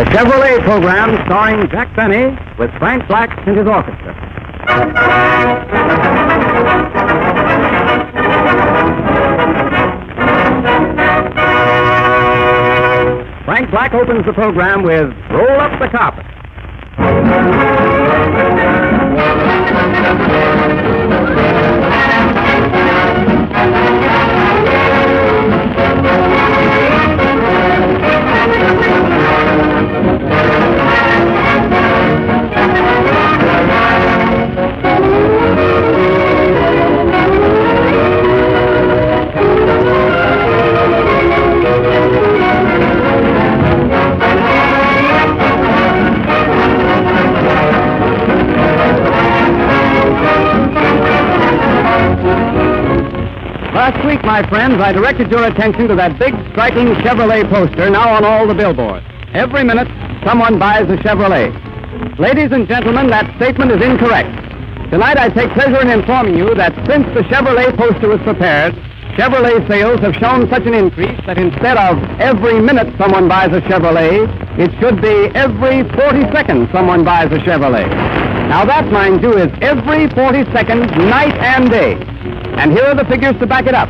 The Chevrolet program starring Jack Benny with Frank Black and his orchestra. Frank Black opens the program with Roll Up the Carpet. Last week, my friends, I directed your attention to that big, striking Chevrolet poster now on all the billboards. Every minute, someone buys a Chevrolet. Ladies and gentlemen, that statement is incorrect. Tonight, I take pleasure in informing you that since the Chevrolet poster was prepared, Chevrolet sales have shown such an increase that instead of every minute someone buys a Chevrolet, it should be every 40 seconds someone buys a Chevrolet. Now that, mind you, is every 40 seconds, night and day. And here are the figures to back it up.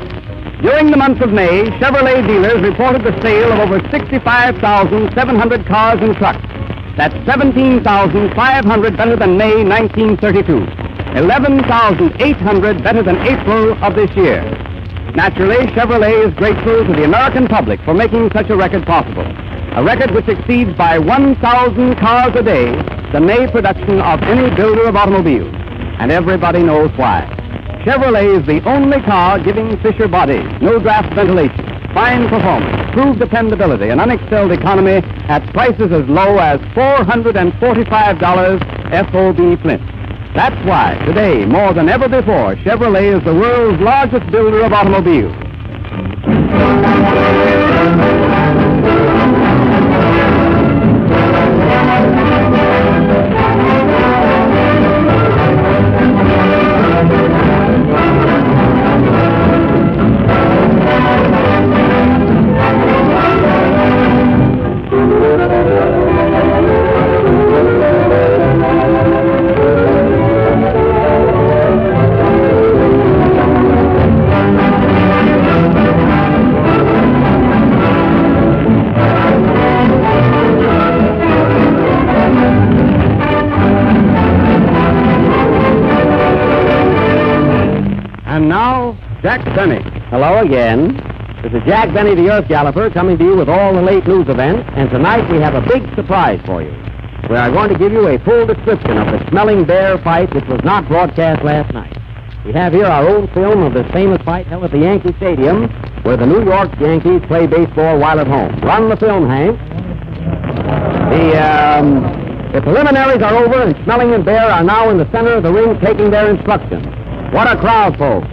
During the month of May, Chevrolet dealers reported the sale of over 65,700 cars and trucks. That's 17,500 better than May 1932. 11,800 better than April of this year. Naturally, Chevrolet is grateful to the American public for making such a record possible. A record which exceeds by 1,000 cars a day the May production of any builder of automobiles. And everybody knows why. Chevrolet is the only car giving Fisher bodies, no draft ventilation, fine performance, proved dependability, and unexcelled economy at prices as low as $445 FOB Flint. That's why, today, more than ever before, Chevrolet is the world's largest builder of automobiles. And now, Jack Benny. Hello again. This is Jack Benny, the Earth Galloper, coming to you with all the late news events, and tonight we have a big surprise for you. We are going to give you a full description of the smelling bear fight which was not broadcast last night. We have here our own film of this famous fight held at the Yankee Stadium, where the New York Yankees play baseball while at home. Run the film, Hank. The preliminaries are over, and Smelling and Bear are now in the center of the ring taking their instructions. What a crowd, folks.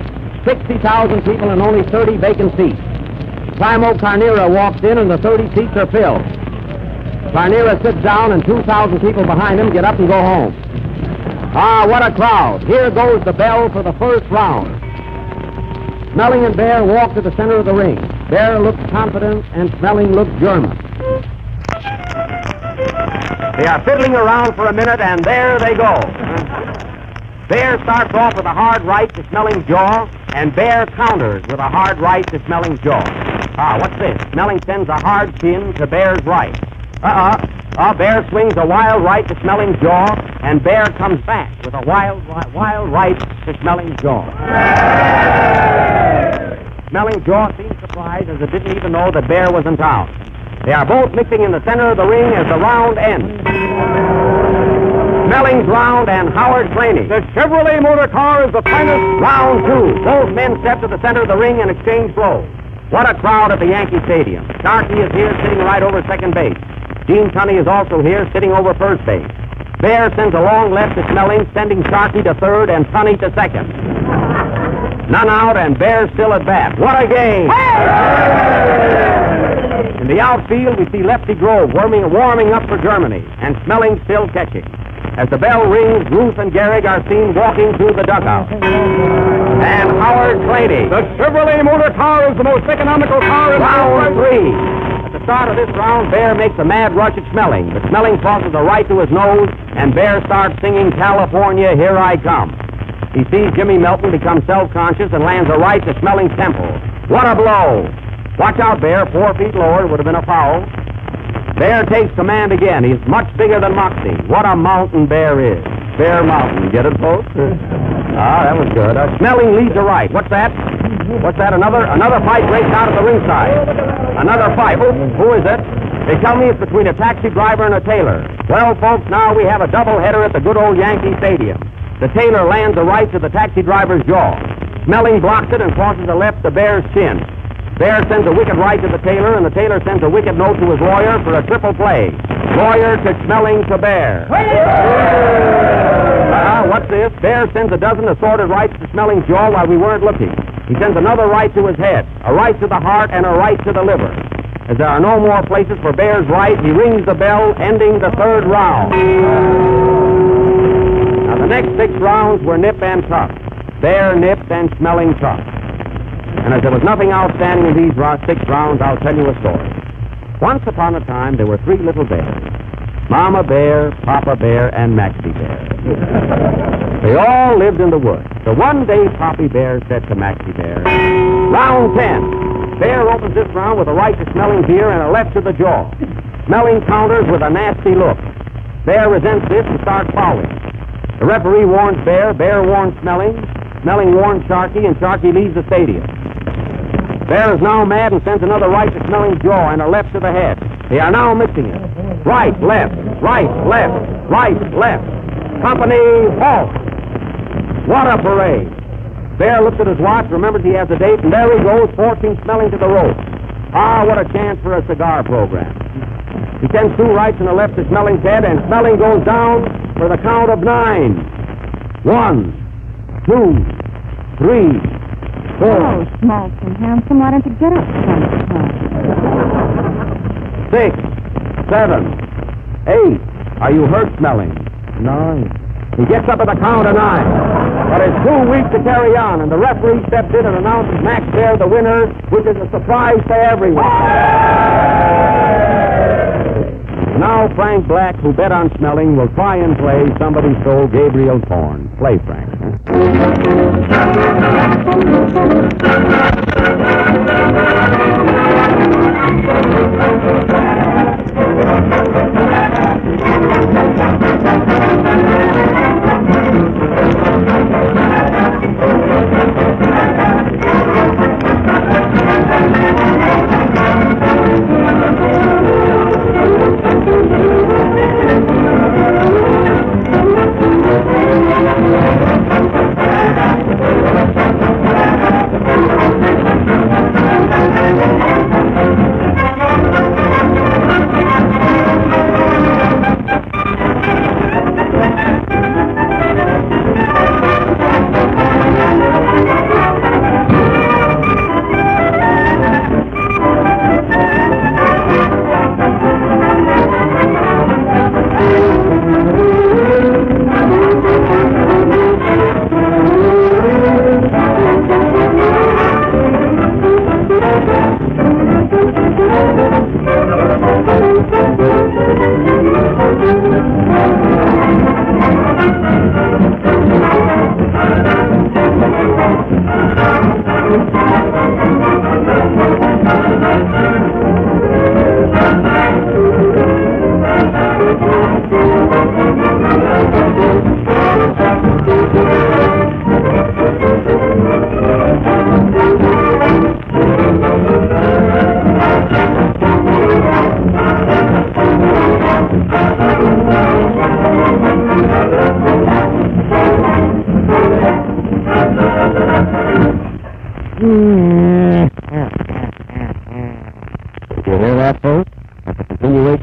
60,000 people and only 30 vacant seats. Primo Carnera walks in and the 30 seats are filled. Carnera sits down and 2,000 people behind him get up and go home. Ah, what a crowd. Here goes the bell for the first round. Smelling and Bear walk to the center of the ring. Bear looks confident and Smelling looks German. They are fiddling around for a minute and there they go. Bear starts off with a hard right to Smelling's jaw, and Bear counters with a hard right to Smelling's jaw. Ah, what's this? Smelling sends a hard pin to Bear's right. Bear swings a wild right to Smelling's jaw, and Bear comes back with a wild right to Smelling's jaw. Smelling's jaw seemed surprised as it didn't even know that Bear was in town. They are both mixing in the center of the ring as the round ends. Smelling's round and Howard Claney. The Chevrolet motor car is the finest. Round two. Both men step to the center of the ring and exchange blows. What a crowd at the Yankee Stadium. Sharkey is here sitting right over second base. Gene Tunney is also here sitting over first base. Bear sends a long left to Smelling, sending Sharkey to third and Tunney to second. None out and Bear still at bat. What a game! In the outfield, we see Lefty Grove warming up for Germany, and Smelling still catching. As the bell rings, Ruth and Gehrig are seen walking through the dugout. And Howard Claney. The Chevrolet motor car is the most economical car in Round the world. three. At the start of this round, Bear makes a mad rush at Smelling, but Smelling tosses a right to his nose, and Bear starts singing California, Here I Come. He sees Jimmy Melton become self-conscious and lands a right to Smelling's temple. What a blow! Watch out, Bear. 4 feet lower. It would have been a foul. Bear takes command again. He's much bigger than Moxie. What a mountain Bear is. Bear Mountain. Get it, folks? That was good. Smelling leads a right. What's that? What's that? Another fight breaks out at the ringside. Another fight. Who is it? They tell me it's between a taxi driver and a tailor. Well, folks, now we have a doubleheader at the good old Yankee Stadium. The tailor lands a right to the taxi driver's jaw. Smelling blocks it and crosses a left to Bear's chin. Bear sends a wicked right to the tailor, and the tailor sends a wicked note to his lawyer for a triple play. Lawyer to Smelling to Bear. What's this? Bear sends a dozen assorted rights to Smelling's jaw while we weren't looking. He sends another right to his head, a right to the heart, and a right to the liver. As there are no more places for Bear's right, he rings the bell, ending the third round. Now, the next 6 rounds were nip and tuck. Bear nipped and Smelling tucked. And as there was nothing outstanding in these 6 rounds, I'll tell you a story. Once upon a time, there were 3 little bears. Mama Bear, Papa Bear, and Maxie Bear. They all lived in the woods. So one day, Poppy Bear said to Maxie Bear, "Round 10. Bear opens this round with a right to Smelling's ear and a left to the jaw. Smelling counters with a nasty look. Bear resents this and starts fouling. The referee warns Bear, Bear warns Smelling, Smelling warns Sharky, and Sharky leaves the stadium. Bear is now mad and sends another right to Smelling's jaw and a left to the head. They are now mixing it. Right, left, right, left, right, left. Company, halt. What a parade. Bear looks at his watch, remembers he has a date, and there he goes, forcing Smelling to the rope. What a chance for a cigar program. He sends 2 rights and a left to Smelling's head, and Smelling goes down for the count of 9. 1, 2, 3, 4. Oh, small and handsome, why don't you get up sometime? 6, 7, 8. Are you hurt, Smelling? 9. He gets up at the count of 9. But it's too weak to carry on, and the referee steps in and announces Max Bear the winner, which is a surprise to everyone. Now Frank Black, who bet on Smelling, will try and play Somebody Stole Gabriel's Horn. Play, Frank.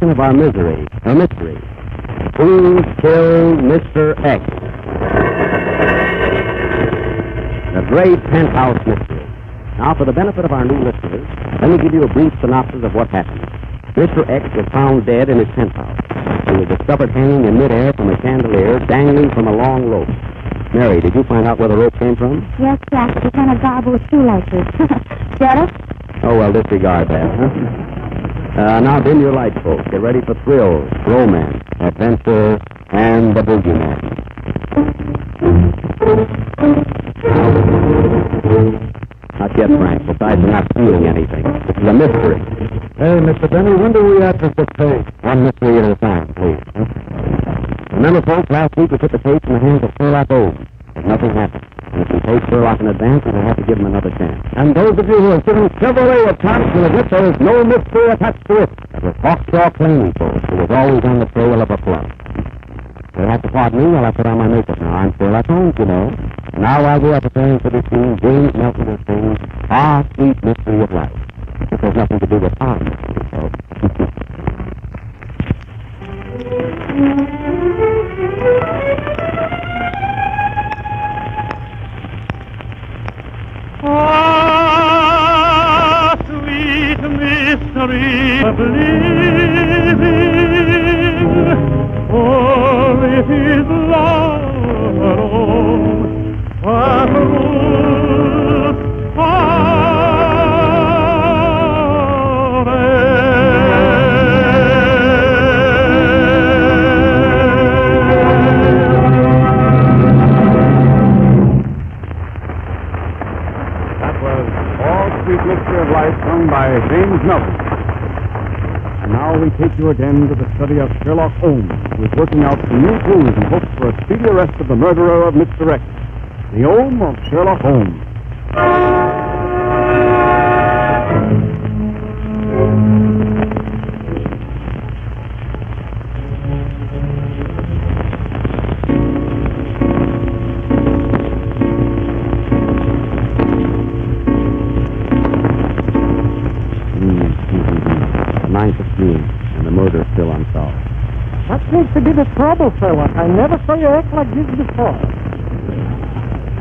Of our misery, or mystery. Who killed Mr. X? The great penthouse mystery. Now, for the benefit of our new listeners, let me give you a brief synopsis of what happened. Mr. X was found dead in his penthouse. He was discovered hanging in midair from a chandelier, dangling from a long rope. Mary, did you find out where the rope came from? Yes, Jack, you kind of garble shoelaces. Get it? Oh, well, disregard that, huh? Now dim your lights, folks. Get ready for thrills, romance, adventure, and the boogeyman. Not yet, Frank. Besides, we're not seeing anything. This is a mystery. Hey, Mr. Benny, when do we access the tape? One mystery at a time, please. Remember, folks, last week we put the tapes in the hands of Sherlock Holmes. But nothing happened. And if we paid Sherlock in advance, we'll have to give him another chance. And those of you who have given Chevrolet a chance will admit there is no mystery attached to it. That was Hawkshaw cleaning, folks, who was always on the trail of a plum. You'll have to pardon me while I put on my makeup now. I'm Sherlock Holmes, you know. Now while we are preparing for this scene, James Nelson will sing Our Sweet Mystery of Life. This has nothing to do with our mystery, folks. Ah, sweet mystery of living, for it is love alone that rules Mystery of Life, sung by James Nelson. And now we take you again to the study of Sherlock Holmes, who is working out some new clues in hopes for a speedy arrest of the murderer of Mr. X. The Home of Sherlock Holmes. And the murder is still unsolved. What seems to be the trouble, Sherlock? I never saw you act like this before.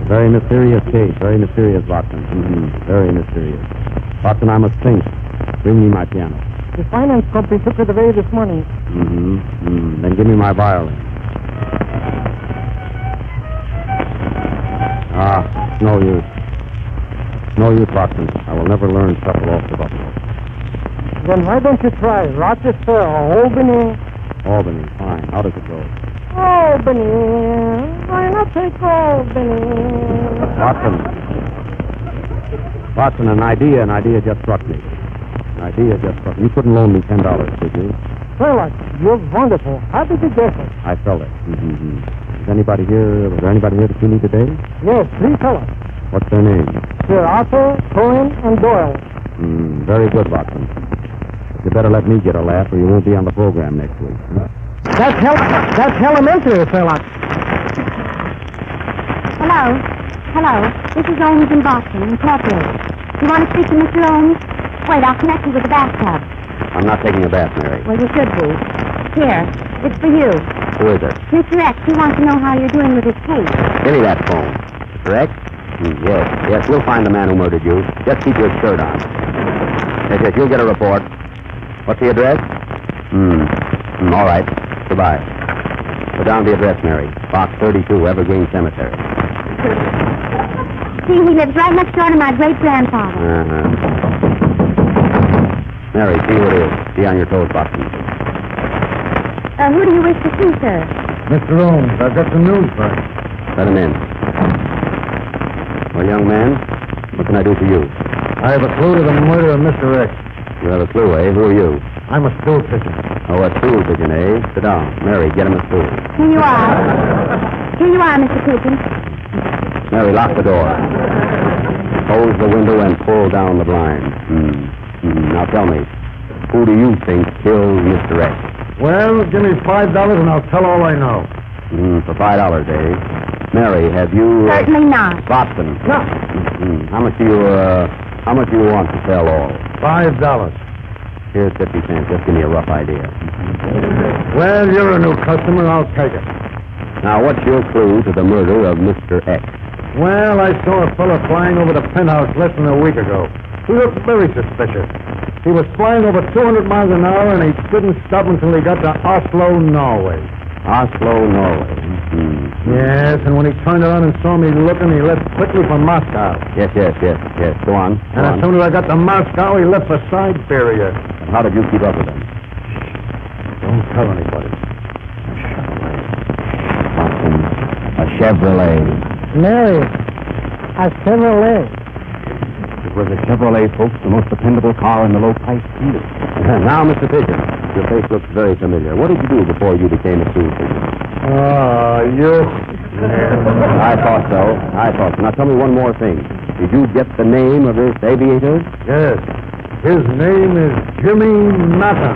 Very mysterious case. Very mysterious, Watson. Very mysterious. Watson, I must think. Bring me my piano. The finance company took it away this morning. Then give me my violin. No use. No use, Watson. I will never learn shuffle off the buffalo. Then why don't you try Rochester or Albany? Albany, fine. How does it go? Albany. Why not take Albany? Watson, an idea just struck me. You couldn't loan me $10, could you? Sherlock, you're wonderful. How did you guess it? I felt it. Was there anybody here to see me today? Yes, 3 fellows. What's their name? Sir Arthur, Cohen, and Doyle. Very good, Watson. You better let me get a laugh or you won't be on the program next week. That's elementary, Sherlock. Hello. This is Holmes in Boston, Incorporated. You want to speak to Mr. Holmes? Wait, I'll connect you with the bathtub. I'm not taking a bath, Mary. Well, you should be. Here, it's for you. Who is it? Mr. X, he wants to know how you're doing with his case. Give me that phone. Correct? Yes, we'll find the man who murdered you. Just keep your shirt on. Yes, you'll get a report. What's the address? All right. Goodbye. Put down the address, Mary. Box 32, Evergreen Cemetery. See, he lives right next door to my great-grandfather. Mary, see who it is. Be on your toes, Watson. Who do you wish to see, sir? Mr. Holmes, I've got some news for you. Let him in. Well, young man, what can I do for you? I have a clue to the murder of Mr. X. You have a clue, eh? Who are you? I'm a stool pigeon. Oh, a stool pigeon, eh? Sit down. Mary, get him a stool. Here you are, Mr. Pigeon. Mary, lock the door. Close the window and pull down the blind. Now tell me, who do you think killed Mr. X? Well, give me $5 and I'll tell all I know. For $5, eh? Mary, have you... Certainly not. Watson. No. How much do you want to sell all? $5. Here's 50 cents. Just give me a rough idea. Well, you're a new customer. I'll take it. Now, what's your clue to the murder of Mr. X? Well, I saw a fellow flying over the penthouse less than a week ago. He looked very suspicious. He was flying over 200 miles an hour, and he didn't stop until he got to Oslo, Norway. Oslo, Norway. Yes, and when he turned around and saw me looking, he left quickly for Moscow. Yes. Go on. And as soon as I got to Moscow, he left for Siberia. How did you keep up with them? Don't tell anybody. Watson, a Chevrolet. Mary, a Chevrolet. It was a Chevrolet, folks, the most dependable car in the low-price field. Now, Mr. Pigeon, your face looks very familiar. What did you do before you became a school teacher? You... I thought so. Now, tell me one more thing. Did you get the name of this aviator? Yes. His name is Jimmy Matter.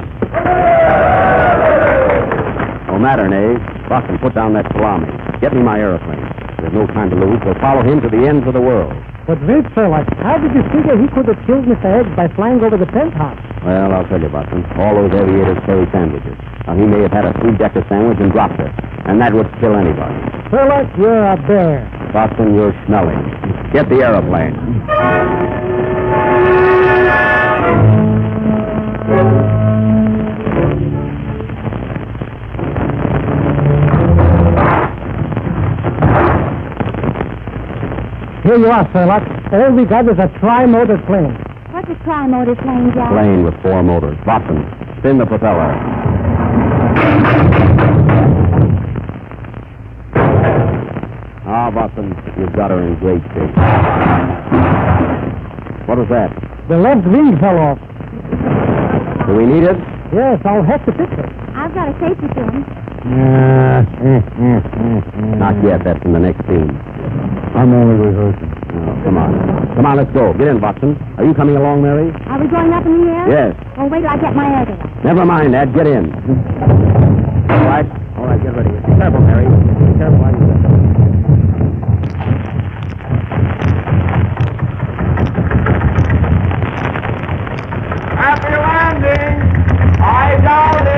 No matter, Nay. Watson, put down that salami. Get me my aeroplane. There's no time to lose. We'll follow him to the ends of the world. But wait, Sherlock, how did you figure he could have killed Mr. Eggs by flying over the penthouse? Well, I'll tell you, Watson. All those aviators carry sandwiches. Now, he may have had a three-decker sandwich and dropped it. And that would kill anybody. Sherlock, you're a bear. Watson, you're smelling. Get the aeroplane. Here you are, Sherlock. All we got is a tri-motor plane. What's a tri-motor plane, Jack? Plane with 4 motors. Watson, spin the propeller. Ah, Watson, you've got her in great shape. What was that? The left wing fell off. Do we need it? Yes, I'll have to fix it. I've got a safety pin. Not yet. That's in the next scene. I'm only rehearsing. Oh, come on. Come on, let's go. Get in, Watson. Are you coming along, Mary? Are we going up in the air? Yes. Well, wait till I get my air gun. Never mind that. Get in. All right, get ready. Be careful, Mary. Be careful. Happy landing! I doubt it!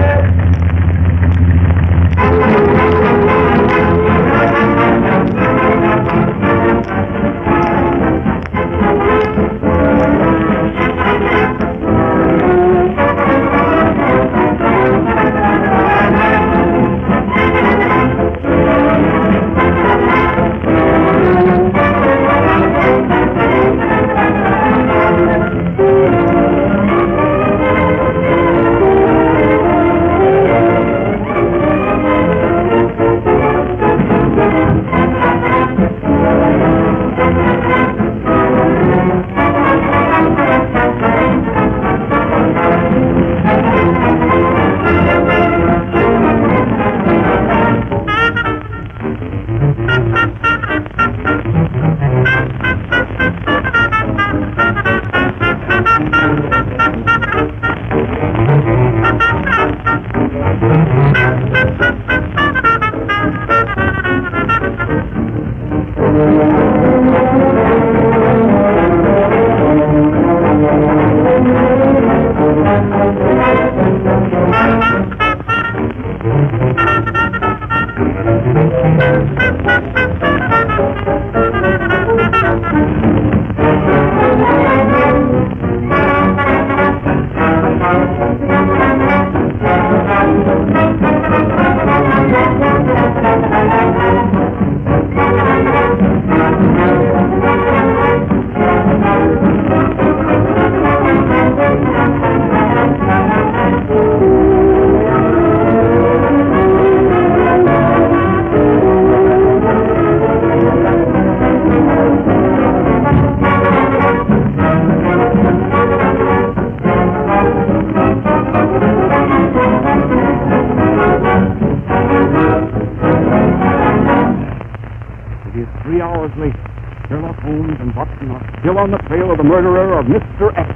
Sherlock Holmes and Watson are still on the trail of the murderer of Mr. X.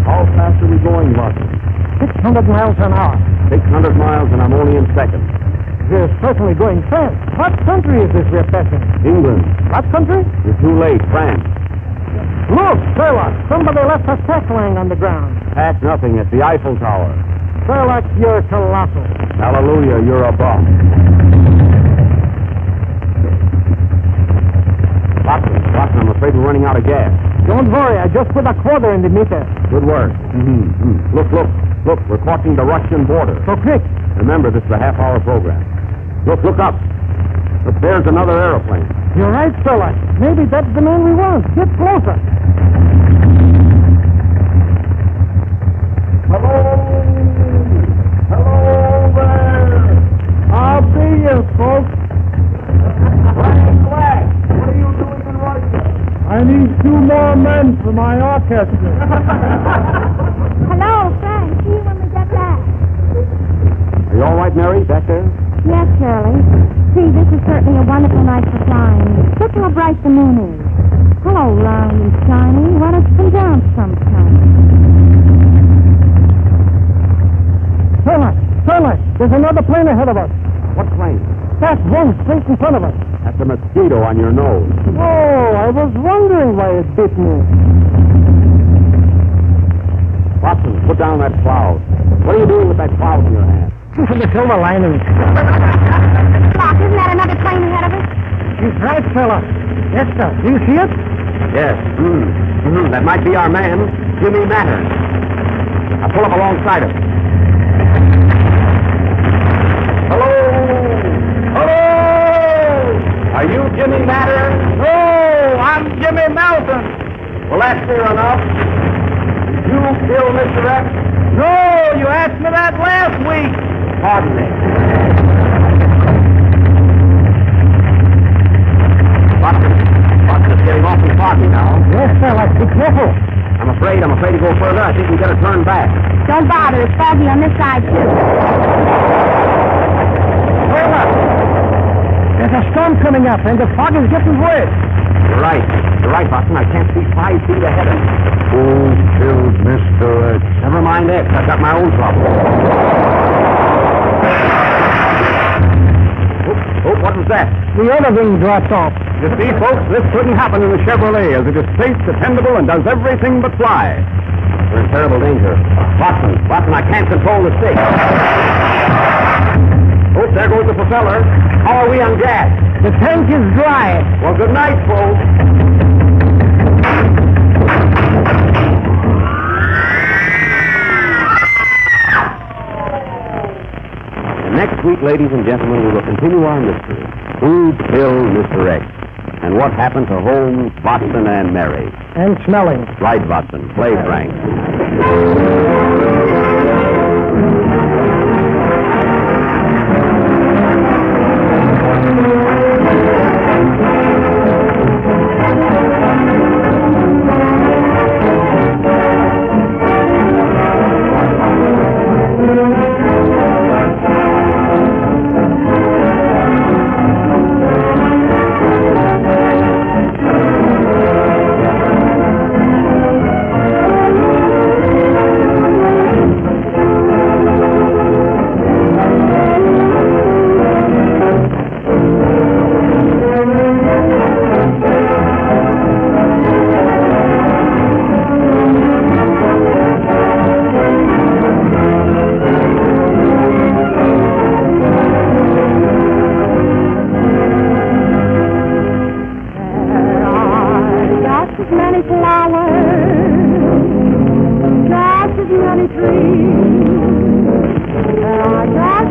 How fast are we going, Watson? 600 miles an hour. 600 miles, and I'm only in second. We're certainly going fast. What country is this we're passing? England. What country? You're too late. France. Look, Sherlock, somebody left a sack lying on the ground. Pack nothing. It's the Eiffel Tower. Sherlock, you're colossal. Hallelujah, you're a bum. Watson, I'm afraid we're running out of gas. Don't worry, I just put a quarter in the meter. Good work. Look, we're crossing the Russian border. So quick. Remember, this is a half-hour program. Look up. Look, there's another aeroplane. You're right, fella. Maybe that's the man we want. Get closer. Hello! Hello there! I'll be here, folks. Frank Black, what are you doing in Russia? I need 2 more men for my orchestra. Hello, Frank. See you when we get back. Are you all right, Mary, back there? Yes, Shirley. See, this is certainly a wonderful night for flying. Look how bright the moon is. Hello, round and shiny. Why don't you come down sometime? Fella, there's another plane ahead of us. What plane? That one straight in front of us. That's a mosquito on your nose. Oh, I was wondering why it bit me. Watson, put down that cloud. What are you doing with that cloud in your hand? This is the silver lining. Doc, isn't that another plane ahead of us? He's right, fella. Yes, sir. Do you see it? Yes. That might be our man, Jimmy Matter. Now pull up alongside him. Hello! Hello! Are you Jimmy Matter? Oh, I'm Jimmy Melton. Well, that's clear enough. Did you kill Mr. X? No, you asked me that last week. Pardon me. Watson is getting awfully foggy now. Yes, fella. Be careful. I'm afraid to go further. I think we better turn back. Don't bother. It's foggy on this side, too. Fella, there's a storm coming up, and the fog is getting worse. You're right, Watson. I can't see 5 feet ahead of me. Who killed Mr. X? Never mind X. I've got my own trouble. Oh, what was that? The other wing dropped off. You see, folks, this couldn't happen in the Chevrolet, as it is safe, dependable, and does everything but fly. We're in terrible danger. Watson, I can't control the stick. Oh, there goes the propeller. How are we on gas? The tank is dry. Well, good night, folks. And next week, ladies and gentlemen, we will continue our mystery. Who killed Mr. X? And what happened to Holmes, Watson, and Mary? And smelling. Right, Watson. Play, Frank.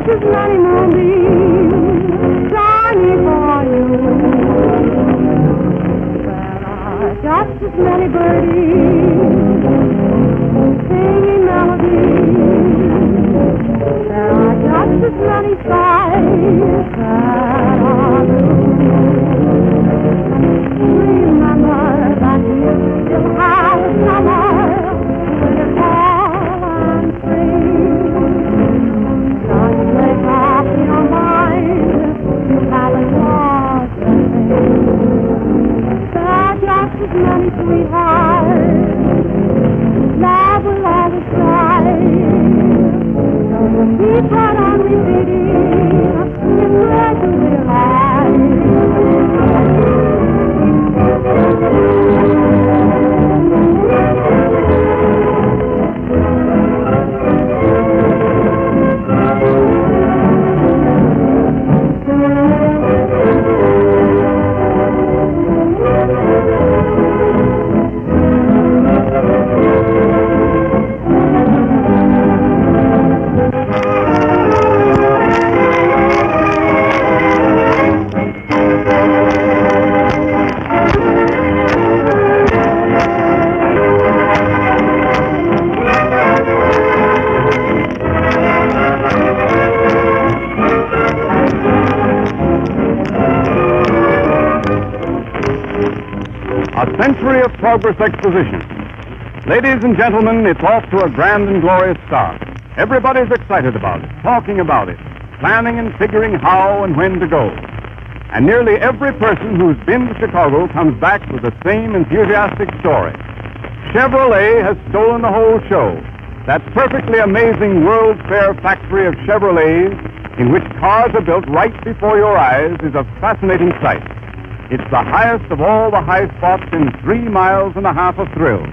Just many moonbeams shining for you. There are just as many birdies singing melodies. There are just as many skies that are blue. Remember that you still have summer with fall and spring. Don't break off your mind. You haven't lost a thing. There are just as many sweethearts A century of progress exposition. Ladies and gentlemen, it's off to a grand and glorious start. Everybody's excited about it, talking about it, planning and figuring how and when to go. And nearly every person who's been to Chicago comes back with the same enthusiastic story. Chevrolet has stolen the whole show. That perfectly amazing World's Fair factory of Chevrolets, in which cars are built right before your eyes, is a fascinating sight. It's the highest of all the high spots in 3.5 miles of thrills.